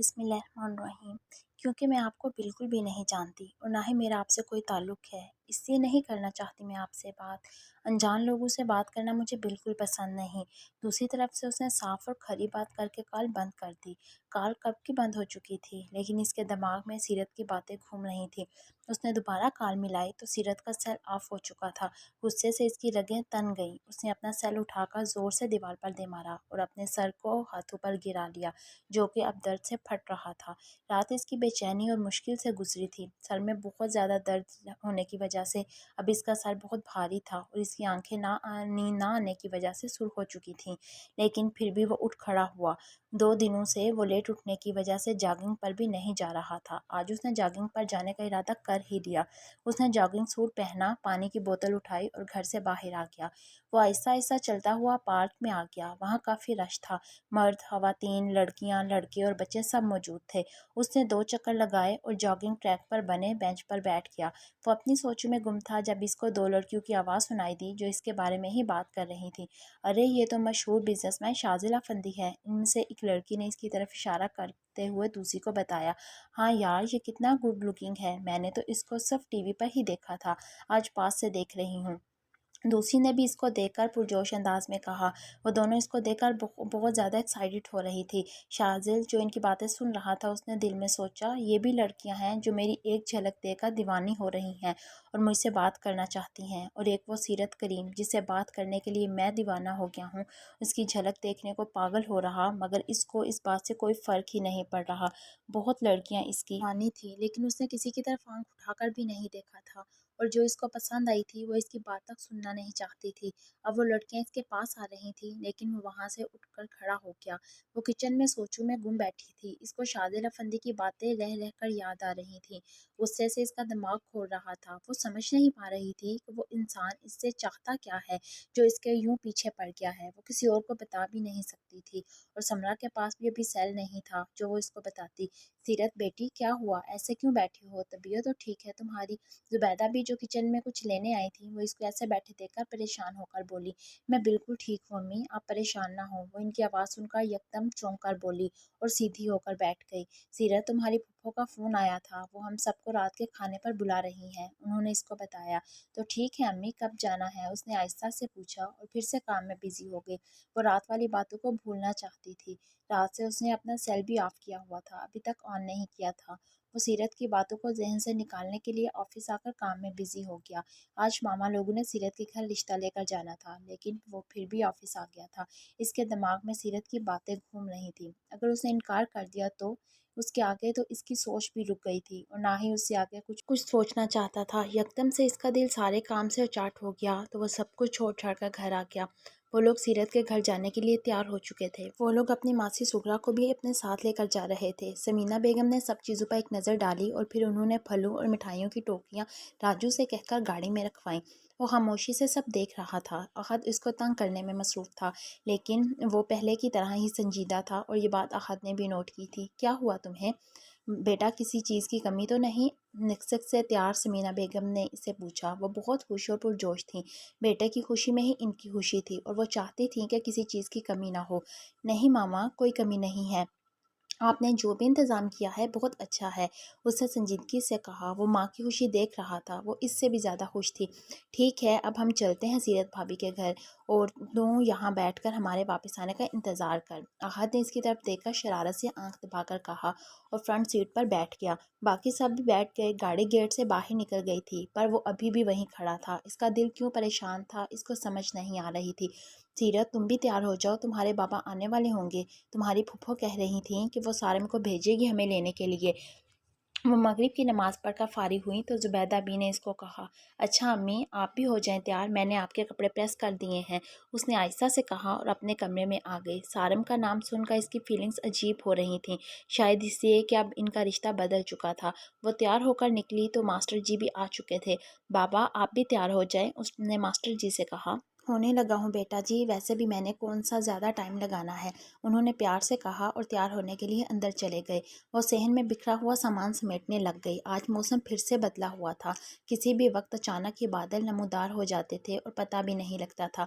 بسم اللہ الرحمن الرحیم۔ کیونکہ میں آپ کو بالکل بھی نہیں جانتی اور نہ ہی میرا آپ سے کوئی تعلق ہے، اس لیے نہیں کرنا چاہتی میں آپ سے بات۔ انجان لوگوں سے بات کرنا مجھے بالکل پسند نہیں۔ دوسری طرف سے اس نے صاف اور کھری بات کر کے کال بند کر دی۔ کال کب کی بند ہو چکی تھی، لیکن اس کے دماغ میں سیرت کی باتیں گھوم رہی تھیں۔ اس نے دوبارہ کال ملائی تو سیرت کا سیل آف ہو چکا تھا۔ غصے سے اس کی رگیں تن گئیں۔ اس نے اپنا سیل اٹھا کر زور سے دیوار پر دے مارا اور اپنے سر کو ہاتھوں پر گرا لیا، جو کہ اب درد سے پھٹ رہا تھا۔ رات اس کی بے چینی اور مشکل سے گزری تھی۔ سر میں بہت زیادہ درد ہونے کی وجہ سے اب اس کا سر بہت بھاری تھا اور اس کی آنکھیں نیند نہ آنے کی وجہ سے سرخ ہو چکی تھیں، لیکن پھر بھی وہ اٹھ کھڑا ہوا۔ 2 دنوں سے وہ لیٹ اٹھنے کی وجہ سے جاگنگ پر بھی نہیں جا رہا تھا۔ آج اس نے جاگنگ پر جانے کا ارادہ کر ہی لیا۔ اس نے جاگنگ سوٹ پہنا، پانی کی بوتل اٹھائی اور گھر سے باہر آ گیا۔ وہ آہستہ آہستہ چلتا ہوا پارک میں آ گیا۔ وہاں کافی رش تھا، مرد، خواتین، لڑکیاں، لڑکے اور بچے سب موجود تھے۔ اس نے 2 چکر لگائے اور جاگنگ ٹریک پر بنے بینچ پر بیٹھ گیا۔ وہ اپنی سوچوں میں گم تھا جب اس کو 2 لڑکیوں کی آواز سنائی دی جو اس کے بارے میں ہی بات کر رہی تھیں۔ ارے یہ تو مشہور بزنس مین شاذل افندی ہے۔ ان میں سے ایک لڑکی نے اس کی طرف اشارہ کرتے ہوئے دوسری کو بتایا۔ ہاں یار، یہ کتنا گڈ لکنگ ہے، میں نے تو اس کو صرف ٹی وی پر ہی دیکھا تھا، آج پاس سے دیکھ رہی ہوں۔ دوسری نے بھی اس کو دیکھ کر پرجوش انداز میں کہا۔ وہ دونوں اس کو دیکھ کر بہت زیادہ ایکسائٹڈ ہو رہی تھی۔ شاذل جو ان کی باتیں سن رہا تھا، اس نے دل میں سوچا، یہ بھی لڑکیاں ہیں جو میری ایک جھلک دے کر دیوانی ہو رہی ہیں اور مجھ سے بات کرنا چاہتی ہیں، اور ایک وہ سیرت کریم جس سے بات کرنے کے لیے میں دیوانہ ہو گیا ہوں، اس کی جھلک دیکھنے کو پاگل ہو رہا، مگر اس کو اس بات سے کوئی فرق ہی نہیں پڑ رہا۔ بہت لڑکیاں اس کی دیوانی تھیں، لیکن اس نے کسی کی طرف آنکھ اٹھا کر بھی نہیں دیکھا تھا، اور جو اس کو پسند آئی تھی وہ اس کی بات تک سننا نہیں چاہتی تھی۔ اب وہ لڑکیاں اس کے پاس آ رہی تھیں، لیکن وہ وہاں سے اٹھ کر کھڑا ہو گیا۔ وہ کچن میں سوچوں میں گم بیٹھی تھی۔ اس کو شاذل افندی کی باتیں رہ رہ کر یاد آ رہی تھیں۔ غصے سے اس کا دماغ کھول رہا تھا۔ وہ سمجھ نہیں پا رہی تھی کہ وہ انسان اس سے چاہتا کیا ہے جو اس کے یوں پیچھے پڑ گیا ہے۔ وہ کسی اور کو بتا بھی نہیں سکتی تھی، اور سمرا کے پاس بھی ابھی سیل نہیں تھا جو وہ اس کو بتاتی۔ سیرت بیٹی، کیا ہوا، ایسے کیوں بیٹھی ہو، طبیعت تو ٹھیک ہے تمہاری؟ زبیدہ بھی جو کچن میں کچھ لینے آئی تھی، وہ اس کو ایسے بیٹھے دیکھ کر پریشان ہو کر بولی۔ میں بالکل ٹھیک ہوں امی، آپ پریشان نہ ہوں۔ وہ ان کی آواز سن کر یکدم چونک کر بولی اور سیدھی ہو کر بیٹھ گئی۔ سیرت، تمہاری پھپھو کا فون آیا تھا، وہ ہم سب کو رات کے کھانے پر بلا رہی ہیں، انہوں نے اس کو بتایا۔ تو ٹھیک ہے امی، کب جانا ہے، اس نے آہستہ سے پوچھا، اور پھر سے کام میں بزی ہو گئی۔ وہ رات والی باتوں کو بھولنا چاہتی تھی۔ رات سے اس نے اپنا سیل بھی آف کیا ہوا تھا، ابھی تک آن نہیں کیا تھا۔ وہ سیرت کی باتوں کو ذہن سے نکالنے کے لیے آفس آ کر کام میں بزی ہو گیا۔ آج ماما لوگوں نے سیرت کے گھر رشتہ لے کر جانا تھا، لیکن وہ پھر بھی آفس آ گیا تھا۔ اس کے دماغ میں سیرت کی باتیں گھوم رہی تھیں۔ اگر اس نے انکار کر دیا تو اس کے آگے تو اس کی سوچ بھی رک گئی تھی، اور نہ ہی اس سے آگے کچھ سوچنا چاہتا تھا۔ یکدم سے اس کا دل سارے کام سے اچاٹ ہو گیا تو وہ سب کچھ چھوڑ چھاڑ کر گھر آ گیا۔ وہ لوگ سیرت کے گھر جانے کے لیے تیار ہو چکے تھے۔ وہ لوگ اپنی ماسی سغرا کو بھی اپنے ساتھ لے کر جا رہے تھے۔ سمینہ بیگم نے سب چیزوں پر ایک نظر ڈالی اور پھر انہوں نے پھلوں اور مٹھائیوں کی ٹوکریاں راجو سے کہہ کر گاڑی میں رکھوائیں۔ وہ خاموشی سے سب دیکھ رہا تھا۔ احد اس کو تنگ کرنے میں مصروف تھا، لیکن وہ پہلے کی طرح ہی سنجیدہ تھا، اور یہ بات احد نے بھی نوٹ کی تھی۔ کیا ہوا تمہیں بیٹا، کسی چیز کی کمی تو نہیں؟ نکسک سے تیار سمینہ بیگم نے اسے پوچھا۔ وہ بہت خوش اور پرجوش تھیں۔ بیٹے کی خوشی میں ہی ان کی خوشی تھی، اور وہ چاہتی تھیں کہ کسی چیز کی کمی نہ ہو۔ نہیں ماما، کوئی کمی نہیں ہے، آپ نے جو بھی انتظام کیا ہے بہت اچھا ہے، اس نے سنجیدگی سے کہا۔ وہ ماں کی خوشی دیکھ رہا تھا، وہ اس سے بھی زیادہ خوش تھی۔ ٹھیک ہے، اب ہم چلتے ہیں سیرت بھابھی کے گھر، اور تو یہاں بیٹھ کر ہمارے واپس آنے کا انتظار کر۔ احد نے اس کی طرف دیکھ کر شرارت سے آنکھ دبا کر کہا، اور فرنٹ سیٹ پر بیٹھ گیا۔ باقی سب بھی بیٹھ گئے۔ گاڑی گیٹ سے باہر نکل گئی تھی، پر وہ ابھی بھی وہیں کھڑا تھا۔ اس کا دل کیوں پریشان تھا، اس کو سمجھ نہیں آ رہی تھی۔ سیرت، تم بھی تیار ہو جاؤ، تمہارے بابا آنے والے ہوں گے، تمہاری پھپھو کہہ رہی تھیں کہ وہ سارم کو بھیجے گی ہمیں لینے کے لیے۔ وہ مغرب کی نماز پڑھ کر فارغ ہوئی تو زبیدہ بی نے اس کو کہا، اچھا امی، آپ بھی ہو جائیں تیار، میں نے آپ کے کپڑے پریس کر دیے ہیں، اس نے آہستہ سے کہا اور اپنے کمرے میں آ گئی۔ سارم کا نام سن کر اس کی فیلنگز عجیب ہو رہی تھیں، شاید اس لیے کہ اب ان کا رشتہ بدل چکا تھا۔ وہ تیار ہو کر نکلی تو ماسٹر جی بھی آ چکے تھے۔ بابا، آپ بھی تیار ہو جائیں، اس نے ماسٹر جی سے کہا۔ ہونے لگا ہوں بیٹا جی، ویسے بھی میں نے کون سا زیادہ ٹائم لگانا ہے، انہوں نے پیار سے کہا، اور تیار ہونے کے لیے اندر چلے گئے۔ وہ صحن میں بکھرا ہوا سامان سمیٹنے لگ گئی۔ آج موسم پھر سے بدلا ہوا تھا، کسی بھی وقت اچانک ہی بادل نمودار ہو جاتے تھے اور پتہ بھی نہیں لگتا تھا۔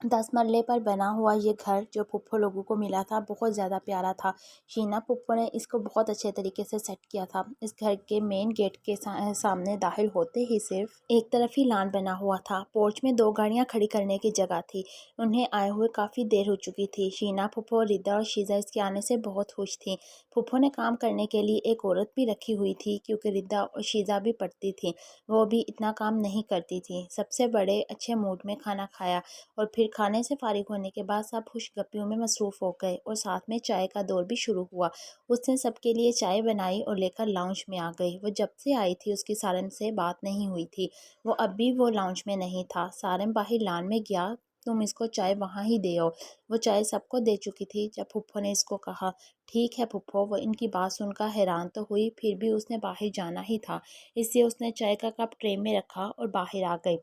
10 مرلے پر بنا ہوا یہ گھر جو پھپھو لوگوں کو ملا تھا بہت زیادہ پیارا تھا۔ شینا پھپھو نے اس کو بہت اچھے طریقے سے سیٹ کیا تھا۔ اس گھر کے مین گیٹ کے سامنے داخل ہوتے ہی صرف ایک طرف ہی لان بنا ہوا تھا۔ پورچ میں 2 گاڑیاں کھڑی کرنے کی جگہ تھی۔ انہیں آئے ہوئے کافی دیر ہو چکی تھی۔ شینا پھپھو، ردا اور شیزا اس کے آنے سے بہت خوش تھیں۔ پھپھو نے کام کرنے کے لیے ایک عورت بھی رکھی ہوئی تھی کیونکہ ردا اور شیزا بھی پڑھتی تھیں، وہ بھی اتنا کام نہیں کرتی تھیں۔ سب سے بڑے اچھے موڈ میں کھانا کھایا اور پھر کھانے سے فارغ ہونے کے بعد سب خوش گپیوں میں مصروف ہو گئے اور ساتھ میں چائے کا دور بھی شروع ہوا۔ اس نے سب کے لیے چائے بنائی اور لے کر لاؤنج میں آ گئی۔ وہ جب سے آئی تھی اس کی سارم سے بات نہیں ہوئی تھی۔ وہ اب بھی وہ لاؤنج میں نہیں تھا۔ سارم باہر لان میں گیا، تم اس کو چائے وہاں ہی دے آؤ۔ وہ چائے سب کو دے چکی تھی جب پھپھو نے اس کو کہا، ٹھیک ہے پھپھو۔ وہ ان کی بات سن کر حیران تو ہوئی، پھر بھی اس نے باہر جانا ہی تھا، اس لیے اس نے چائے کا کپ ٹرے میں رکھا اور باہر آ گئی۔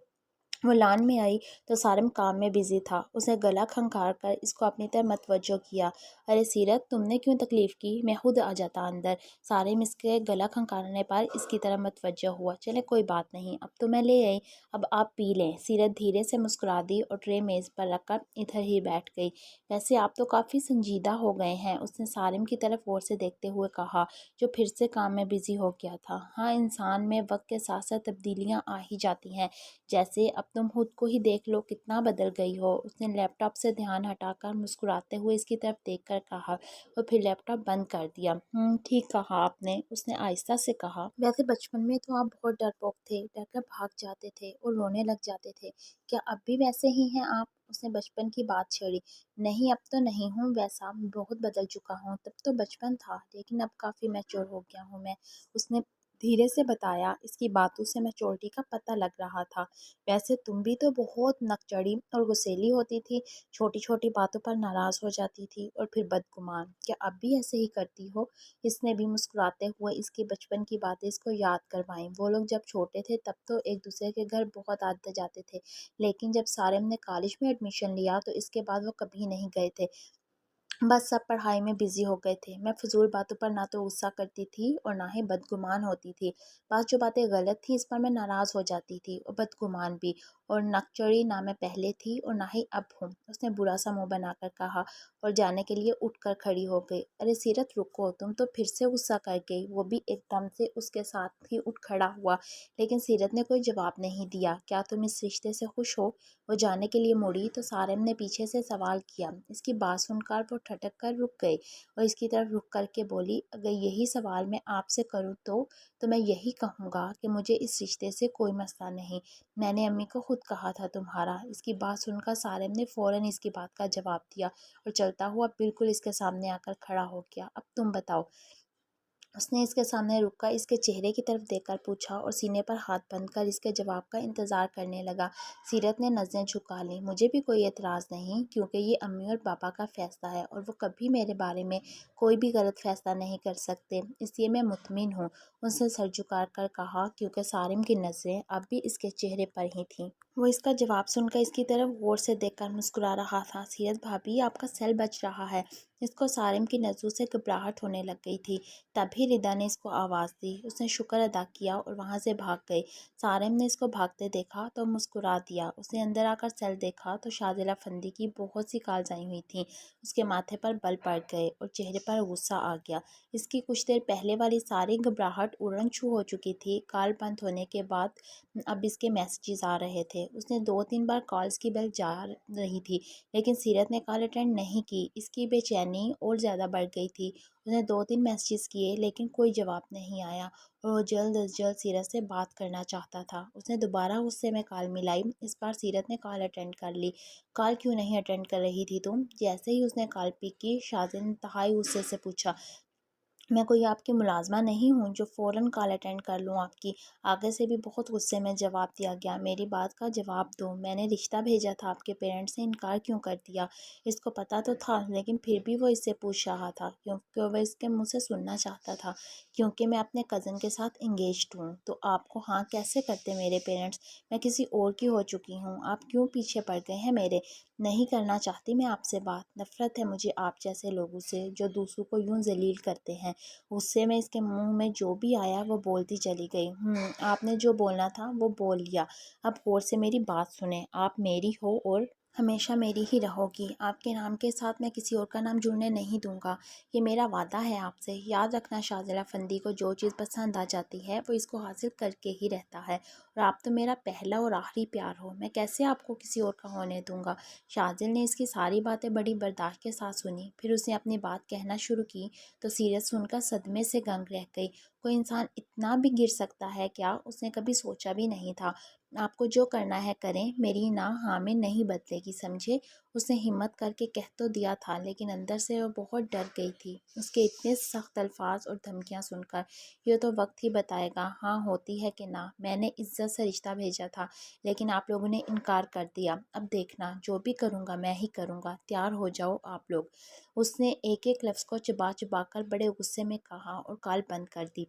وہ لان میں آئی تو سارم کام میں بزی تھا۔ اس نے گلا کھنکھار کر اس کو اپنی طرف متوجہ کیا، ارے سیرت، تم نے کیوں تکلیف کی، میں خود آ جاتا اندر۔ سارم اس کے گلا کھنکھارنے پر اس کی طرف متوجہ ہوا، چلے کوئی بات نہیں، اب تو میں لے آئی، اب آپ پی لیں۔ سیرت دھیرے سے مسکرا دی اور ٹرے میز پر رکھ کر ادھر ہی بیٹھ گئی۔ ویسے آپ تو کافی سنجیدہ ہو گئے ہیں، اس نے سارم کی طرف غور سے دیکھتے ہوئے کہا، جو پھر سے کام میں بزی ہو گیا تھا۔ ہاں، انسان میں وقت کے ساتھ ساتھ تبدیلیاں آ ہی جاتی ہیں، جیسے اب تم خود کو ہی دیکھ لو کتنا بدل گئی ہو۔ اس نے لیپ ٹاپ سے دھیان ہٹا کر مسکراتے ہوئے اس کی طرف دیکھ کر کہا اور پھر لیپ ٹاپ بند کر دیا۔ ٹھیک کہا آپ نے، اس نے آہستہ سے کہا۔ ویسے بچپن میں تو آپ بہت ڈرپوک تھے، ڈر کر بھاگ جاتے تھے اور رونے لگ جاتے تھے، کیا اب بھی ویسے ہی ہیں آپ؟ اس نے بچپن کی بات چھیڑی۔ نہیں، اب تو نہیں ہوں ویسا، بہت بدل چکا ہوں، تب تو بچپن تھا، لیکن اب کافی میچور ہو گیا ہوں میں، اس نے دھیرے سے بتایا۔ اس کی باتوں سے میچورٹی کا پتہ لگ رہا تھا۔ ویسے تم بھی تو بہت نکچڑی اور غصیلی ہوتی تھی، چھوٹی چھوٹی باتوں پر ناراض ہو جاتی تھی اور پھر بدگمان، کیا اب بھی ایسے ہی کرتی ہو؟ اس نے بھی مسکراتے ہوئے اس کی بچپن کی باتیں اس کو یاد کروائیں۔ وہ لوگ جب چھوٹے تھے تب تو ایک دوسرے کے گھر بہت آتے جاتے تھے، لیکن جب سارم نے کالج میں ایڈمیشن لیا تو اس کے بعد وہ کبھی نہیں گئے تھے، بس سب پڑھائی میں بزی ہو گئے تھے۔ میں فضول باتوں پر نہ تو غصہ کرتی تھی اور نہ ہی بدگمان ہوتی تھی، بعض جو باتیں غلط تھیں اس پر میں ناراض ہو جاتی تھی اور بدگمان بھی، اور نکچڑی نہ میں پہلے تھی اور نہ ہی اب ہوں، اس نے برا سا منہ بنا کر کہا اور جانے کے لیے اٹھ کر کھڑی ہو گئی۔ ارے سیرت رکو، تم تو پھر سے غصہ کر گئی۔ وہ بھی ایک دم سے اس کے ساتھ ہی اٹھ کھڑا ہوا، لیکن سیرت نے کوئی جواب نہیں دیا۔ کیا تم اس رشتے سے خوش ہو؟ وہ جانے کے لیے مڑی تو سارم نے پیچھے سے سوال کیا۔ اس کی بات سن کر وہ ٹھٹک کر رک گئی اور اس کی طرف رک کر کے بولی، اگر یہی سوال میں آپ سے کروں تو میں یہی کہوں گا کہ مجھے اس رشتے سے کوئی مسئلہ نہیں، میں نے امی کو خود کہا تھا تمہارا۔ اس کی بات سن کر سارم نے فوراً اس کی بات کا جواب دیا اور چلتا ہوا بالکل اس کے سامنے آ کر کھڑا ہو گیا۔ اب تم بتاؤ، اس نے اس کے سامنے رک کر اس کے چہرے کی طرف دیکھ کر پوچھا اور سینے پر ہاتھ بندھ کر اس کے جواب کا انتظار کرنے لگا۔ سیرت نے نظریں جھکا لیں، مجھے بھی کوئی اعتراض نہیں، کیونکہ یہ امی اور پاپا کا فیصلہ ہے اور وہ کبھی میرے بارے میں کوئی بھی غلط فیصلہ نہیں کر سکتے، اس لیے میں مطمئن ہوں، اس نے سر جھکا کر کہا، کیونکہ سارم کی نظریں اب بھی اس کے چہرے پر ہی تھیں۔ وہ اس کا جواب سن کر اس کی طرف غور سے دیکھ کر مسکرا رہا تھا۔ سیرت بھابھی، آپ کا سیل بچ رہا ہے۔ اس کو سارم کی نظروں سے گھبراہٹ ہونے لگ گئی تھی، تبھی ردا نے اس کو آواز دی۔ اس نے شکر ادا کیا اور وہاں سے بھاگ گئی۔ سارم نے اس کو بھاگتے دیکھا تو مسکرا دیا۔ اس نے اندر آ کر سیل دیکھا تو شازیہ فندی کی بہت سی کالز آئی ہوئی تھیں، اس کے ماتھے پر بل پڑ گئے اور چہرے پر غصہ آ گیا۔ اس کی کچھ دیر پہلے والی ساری گھبراہٹ اڑن چھو ہو چکی تھی۔ کال بند ہونے کے بعد اب اس کے میسیجز آ رہے تھے۔ اس نے 2-3 بار کالز کی بیل جا رہی تھی، لیکن سیرت نے کال اٹینڈ نہیں کی۔ اس کی بے چینی اور زیادہ بڑھ گئی تھی۔ اس نے 2-3 میسیجز کیے لیکن کوئی جواب نہیں آیا اور وہ جلد از جلد سیرت سے بات کرنا چاہتا تھا۔ اس نے دوبارہ غصے میں کال ملائی۔ اس بار سیرت نے کال اٹینڈ کر لی۔ کال کیوں نہیں اٹینڈ کر رہی تھی تم؟ جیسے ہی اس نے کال پک کی، شازیہ نے انتہائی غصے سے پوچھا، میں کوئی آپ کی ملازمہ نہیں ہوں جو فوراً کال اٹینڈ کر لوں آپ کی؟ آگے سے بھی بہت غصے میں جواب دیا گیا، میری بات کا جواب دو، میں نے رشتہ بھیجا تھا، آپ کے پیرنٹس نے انکار کیوں کر دیا؟ اس کو پتہ تو تھا، لیکن پھر بھی وہ اس سے پوچھ رہا تھا کیونکہ وہ اس کے منہ سے سننا چاہتا تھا، کیونکہ میں اپنے کزن کے ساتھ انگیجڈ ہوں۔ تو آپ کو ہاں کیسے کرتے میرے پیرنٹس؟ میں کسی اور کی ہو چکی ہوں، آپ کیوں پیچھے پڑ گئے ہیں میرے؟ نہیں کرنا چاہتی میں آپ سے بات، نفرت ہے مجھے آپ جیسے لوگوں سے جو دوسروں کو یوں ذلیل کرتے ہیں۔ غصے میں اس کے منہ میں جو بھی آیا وہ بولتی چلی گئی۔ آپ نے جو بولنا تھا وہ بول لیا، اب غور سے میری بات سنیں، آپ میری ہو اور ہمیشہ میری ہی رہو گی۔ آپ کے نام کے ساتھ میں کسی اور کا نام جڑنے نہیں دوں گا، یہ میرا وعدہ ہے آپ سے۔ یاد رکھنا شاذل افندی کو جو چیز پسند آ جاتی ہے وہ اس کو حاصل کر کے ہی رہتا ہے، اور آپ تو میرا پہلا اور آخری پیار ہو، میں کیسے آپ کو کسی اور کا ہونے دوں گا۔ شاذل نے اس کی ساری باتیں بڑی برداشت کے ساتھ سنی، پھر اس نے اپنی بات کہنا شروع کی تو سیرت سن کر صدمے سے گنگ رہ گئی۔ کوئی انسان اتنا بھی گر سکتا ہے کیا؟ اس نے کبھی سوچا بھی نہیں تھا۔ آپ کو جو کرنا ہے کریں، میری نا ہاں میں نہیں بدلے گی، سمجھے؟ اس نے ہمت کر کے کہہ تو دیا تھا، لیکن اندر سے وہ بہت ڈر گئی تھی اس کے اتنے سخت الفاظ اور دھمکیاں سن کر۔ یہ تو وقت ہی بتائے گا ہاں ہوتی ہے کہ نہ۔ میں نے عزت سے رشتہ بھیجا تھا، لیکن آپ لوگوں نے انکار کر دیا۔ اب دیکھنا جو بھی کروں گا میں ہی کروں گا، تیار ہو جاؤ آپ لوگ۔ اس نے ایک ایک لفظ کو چبا چبا کر بڑے غصے میں کہا اور کال بند کر دی۔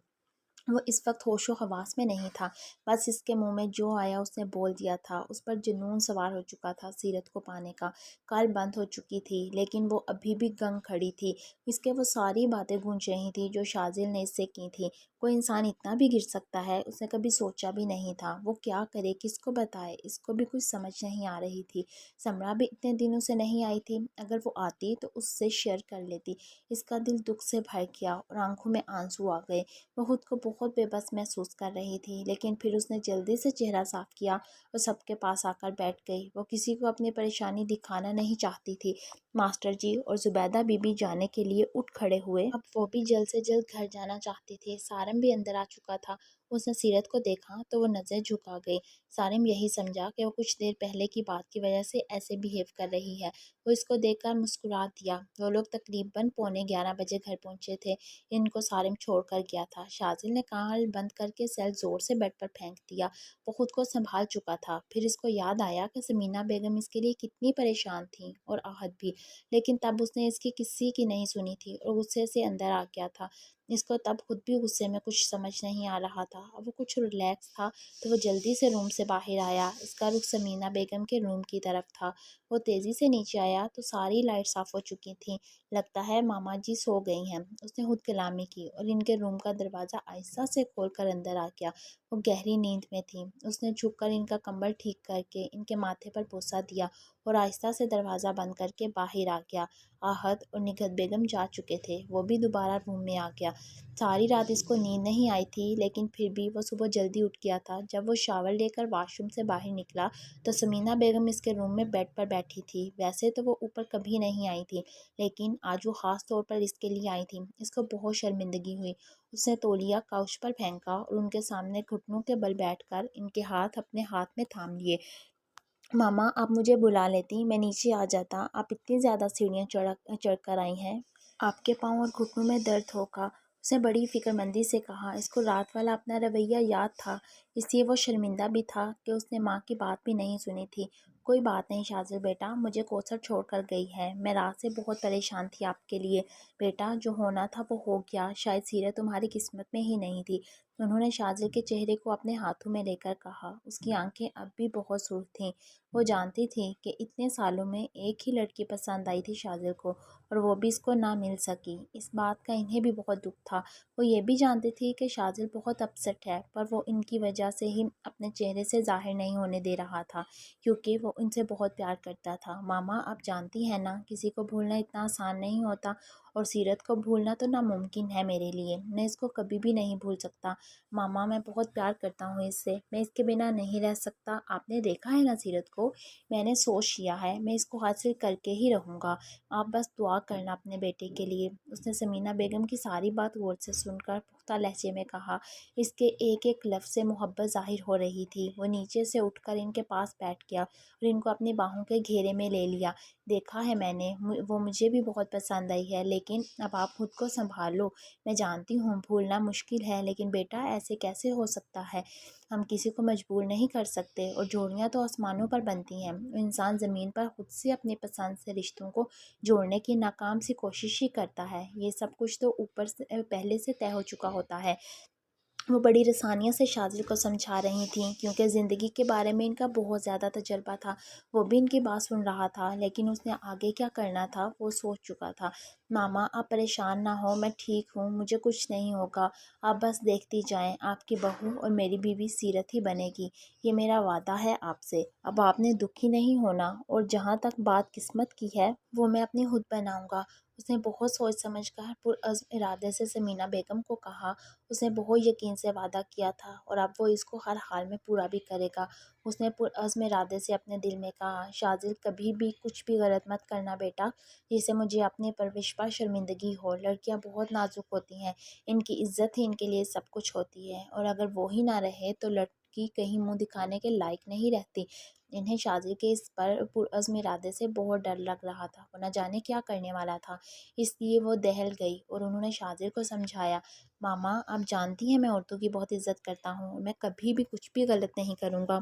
وہ اس وقت ہوش و حواس میں نہیں تھا، بس اس کے منہ میں جو آیا اس نے بول دیا تھا۔ اس پر جنون سوار ہو چکا تھا سیرت کو پانے کا۔ کال بند ہو چکی تھی، لیکن وہ ابھی بھی گنگ کھڑی تھی۔ اس کے وہ ساری باتیں گونج رہی تھیں جو شاذل نے اس سے کی تھیں۔ کوئی انسان اتنا بھی گر سکتا ہے، اس نے کبھی سوچا بھی نہیں تھا۔ وہ کیا کرے، کس کو بتائے، اس کو بھی کچھ سمجھ نہیں آ رہی تھی۔ سمرا بھی اتنے دنوں سے نہیں آئی تھی، اگر وہ آتی تو اس سے شیئر کر لیتی۔ اس کا دل دکھ سے بھر گیا اور آنکھوں میں آنسو آ گئے۔ وہ خود کو بہت بے بس محسوس کر رہی تھی، لیکن پھر اس نے جلدی سے چہرہ صاف کیا اور سب کے پاس آ کر بیٹھ گئی۔ وہ کسی کو اپنی پریشانی دکھانا نہیں چاہتی تھی۔ ماسٹر جی اور زبیدہ بی بی جانے کے لیے اٹھ کھڑے ہوئے۔ اب وہ بھی جلد سے جلد گھر جانا چاہتی تھی۔ سارم بھی اندر آ چکا تھا۔ اس نے سیرت کو دیکھا تو وہ نظر جھکا گئی۔ سارم یہی سمجھا کہ وہ کچھ دیر پہلے کی بات کی وجہ سے ایسے بیہیو کر رہی ہے۔ وہ اس کو دیکھ کر مسکرا دیا۔ وہ لوگ تقریباً 11:15 بجے گھر پہنچے تھے۔ ان کو سارم چھوڑ کر گیا تھا۔ شاذل نے کال بند کر کے سیل زور سے بیڈ پر پھینک دیا۔ وہ خود کو سنبھال چکا تھا۔ پھر اس کو یاد آیا کہ سمینا بیگم اس کے لیے کتنی پریشان تھیں، اور آہت بھی، لیکن تب اس نے اس کی کسی کی نہیں سنی تھی اور غصے سے اندر آ گیا تھا۔ اس کو تب خود بھی غصے میں کچھ سمجھ نہیں آ رہا تھا۔ اب وہ کچھ ریلیکس تھا تو وہ جلدی سے روم سے باہر آیا۔ اس کا رخ سمینا بیگم کے روم کی طرف تھا۔ وہ تیزی سے نیچے آیا تو ساری لائٹ صاف ہو چکی تھیں۔ لگتا ہے ماما جی سو گئی ہیں، اس نے خود کلامی کی اور ان کے روم کا دروازہ آہستہ سے کھول کر اندر آ گیا۔ وہ گہری نیند میں تھیں۔ اس نے جھک کر ان کا کمبل ٹھیک کر کے ان کے ماتھے پر بوسہ دیا اور آہستہ سے دروازہ بند کر کے باہر آ گیا۔ آہت اور نگہت بیگم جا چکے تھے۔ وہ بھی دوبارہ روم میں آ گیا۔ ساری رات اس کو نیند نہیں آئی تھی، لیکن پھر بھی وہ صبح جلدی اٹھ گیا تھا۔ جب وہ شاور لے کر واش روم سے باہر نکلا تو سمینا بیگم اس کے روم میں بیڈ پر بیٹھی تھی۔ ویسے تو وہ اوپر کبھی نہیں آئی تھی، لیکن آج وہ خاص طور پر اس کے لیے آئی تھی۔ اس کو بہت شرمندگی ہوئی۔ اس نے تولیہ کاؤچ پر پھینکا اور ان کے سامنے گھٹنوں کے بل بیٹھ کر ان کے ہاتھ اپنے ہاتھ میں تھام لیے۔ ماما آپ مجھے بلا لیتی، میں نیچے آ جاتا۔ آپ اتنی زیادہ سیڑھیاں چڑھ کر آئی ہیں، آپ کے پاؤں اور گھٹنوں میں درد ہوگا، اس نے بڑی فکر مندی سے کہا۔ اس کو رات والا اپنا رویہ یاد تھا، اس لیے وہ شرمندہ بھی تھا کہ اس نے ماں کی بات بھی نہیں سنی تھی۔ کوئی بات نہیں شاذل بیٹا، مجھے کوثر چھوڑ کر گئی ہے، میں رات سے بہت پریشان تھی آپ کے لیے۔ بیٹا جو ہونا تھا وہ ہو گیا، شاید سیرت تمہاری قسمت میں ہی نہیں تھی۔ انہوں نے شاذل کے چہرے کو اپنے ہاتھوں میں لے کر کہا۔ اس کی آنکھیں اب بھی بہت سرخ تھیں۔ وہ جانتی تھی کہ اتنے سالوں میں ایک ہی لڑکی پسند آئی تھی شاذل کو، اور وہ بھی اس کو نہ مل سکی۔ اس بات کا انہیں بھی بہت دکھ تھا۔ وہ یہ بھی جانتی تھی کہ شاذل بہت اپسٹ ہے، پر وہ ان کی وجہ سے ہی اپنے چہرے سے ظاہر نہیں ہونے دے رہا تھا، کیونکہ وہ ان سے بہت پیار کرتا تھا۔ ماما آپ جانتی ہیں نا، کسی کو بھولنا اتنا آسان نہیں ہوتا، اور سیرت کو بھولنا تو ناممکن ہے میرے لیے۔ میں اس کو کبھی بھی نہیں بھول سکتا۔ ماما میں بہت پیار کرتا ہوں اس سے، میں اس کے بنا نہیں رہ سکتا۔ آپ نے دیکھا ہے نا سیرت کو، میں نے سوچ لیا ہے میں اس کو حاصل کر کے ہی رہوں گا۔ آپ بس دعا کرنا اپنے بیٹے کے لیے۔ اس نے سمینا بیگم کی ساری بات غور سے سن کر پختہ لہجے میں کہا۔ اس کے ایک ایک لفظ سے محبت ظاہر ہو رہی تھی۔ وہ نیچے سے اٹھ کر ان کے پاس بیٹھ گیا اور ان کو اپنی باہوں کے گھیرے میں لے لیا۔ دیکھا ہے میں نے، وہ مجھے بھی بہت پسند آئی ہے، لیکن اب آپ خود کو سنبھال لو۔ میں جانتی ہوں بھولنا مشکل ہے، لیکن بیٹا ایسے کیسے ہو سکتا ہے؟ ہم کسی کو مجبور نہیں کر سکتے، اور جوڑیاں تو آسمانوں پر بنتی ہیں۔ انسان زمین پر خود سے اپنی پسند سے رشتوں کو جوڑنے کی ناکام سی کوشش ہی کرتا ہے۔ یہ سب کچھ تو اوپر سے پہلے سے طے ہو چکا ہوتا ہے۔ وہ بڑی رسانیہ سے شاذلی کو سمجھا رہی تھیں، کیونکہ زندگی کے بارے میں ان کا بہت زیادہ تجربہ تھا۔ وہ بھی ان کی بات سن رہا تھا، لیکن اس نے آگے کیا کرنا تھا وہ سوچ چکا تھا۔ ماما آپ پریشان نہ ہو، میں ٹھیک ہوں، مجھے کچھ نہیں ہوگا، آپ بس دیکھتی جائیں، آپ کی بہو اور میری بیوی سیرت ہی بنے گی، یہ میرا وعدہ ہے آپ سے۔ اب آپ نے دکھی نہیں ہونا، اور جہاں تک بات قسمت کی ہے وہ میں اپنی خود بناؤں گا۔ اس نے بہت سوچ سمجھ کر پرعزم ارادے سے سمینہ بیگم کو کہا۔ اس نے بہت یقین سے وعدہ کیا تھا، اور اب وہ اس کو ہر حال میں پورا بھی کرے گا۔ اس نے پرعزم ارادے سے اپنے دل میں کہا، شاذل کبھی بھی کچھ بھی غلط مت کرنا بیٹا، جسے مجھے اپنی پرورش پر شرمندگی ہو۔ لڑکیاں بہت نازک ہوتی ہیں، ان کی عزت ہی ان کے لیے سب کچھ ہوتی ہے، اور اگر وہی نہ رہے تو لڑکی کہیں منہ دکھانے کے لائق نہیں رہتی۔ انہیں شاذل کے اس پر پرعزم ارادے سے بہت ڈر لگ رہا تھا، وہ نہ جانے کیا کرنے والا تھا، اس لیے وہ دہل گئی، اور انہوں نے شاذل کو سمجھایا، ماما آپ جانتی ہیں میں عورتوں کی بہت عزت کرتا ہوں، میں کبھی بھی کچھ بھی غلط نہیں کروں گا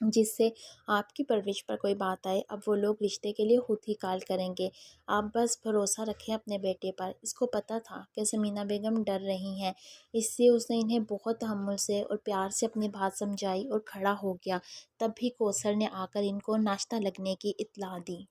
جس سے آپ کی پرورش پر کوئی بات آئے۔ اب وہ لوگ رشتے کے لیے خود ہی کال کریں گے، آپ بس بھروسہ رکھیں اپنے بیٹے پر۔ اس کو پتہ تھا کہ سمینہ بیگم ڈر رہی ہیں، اس لیے اس نے انہیں بہت تحمل سے اور پیار سے اپنی بات سمجھائی اور کھڑا ہو گیا۔ تب بھی کوثر نے آ کر ان کو ناشتہ لگنے کی اطلاع دی۔